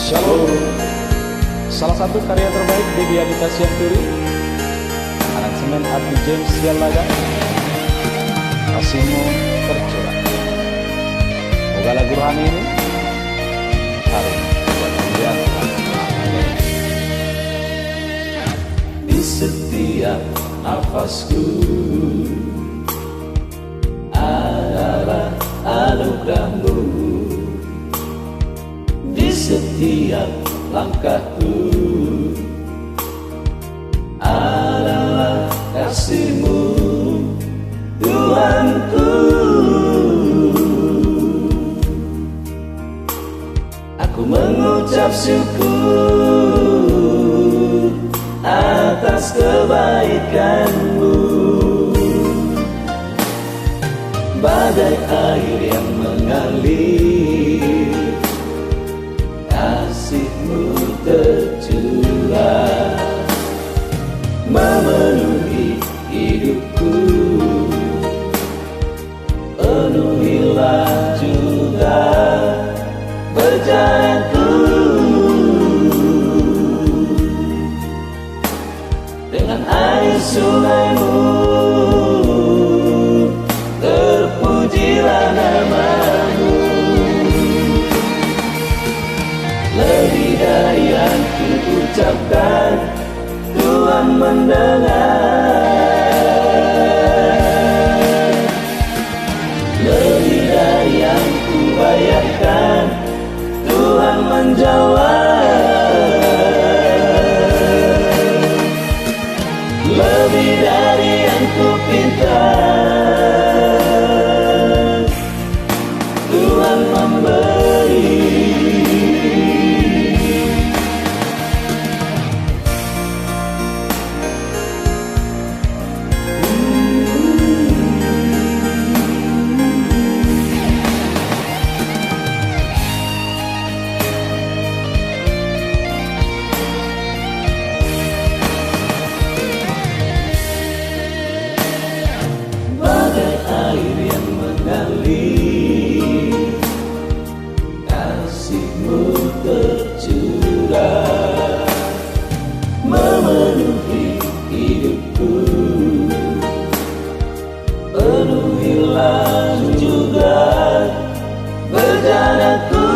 Shalom. Salah satu karya terbaik Debbie Anita Sianturi, aransemen Abdi James Sialaga, Kasihmu Tercurah. Moga lagu rohani ini harum buat kemuliaan Tuhan. Di setiap nafasku adalah anugerah-Mu, di setiap langkahku adalah kasih-Mu, Tuhanku. Aku mengucap syukur atas kebaikan-Mu. Badai air yang mengalir, kasih-Mu tercurah, memenuhi hidupku. Penuhilah juga perjalananku dengan air sungai-Mu. Terpujilah nama-Mu. Lebih dari yang ku ucapkan, Tuhan mendengar. Lebih dari yang ku bayangkan, Tuhan menjawab. Lebih dari yang ku pinta, Tuhan memberi. Bagai air yang mengalir, kasih-Mu tercurah, memenuhi hidupku. Penuhilah juga perjalananku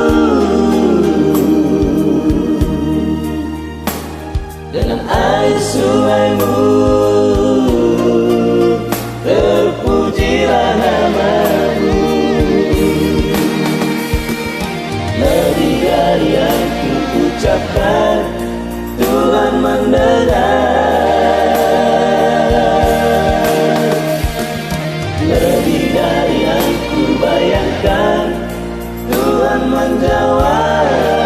dengan air sungai-Mu. Terpujilah nama-Mu. Lebih dari yang ku ucapkan, Tuhan mendengar. Lebih dari yang ku bayangkan, Tuhan menjawab.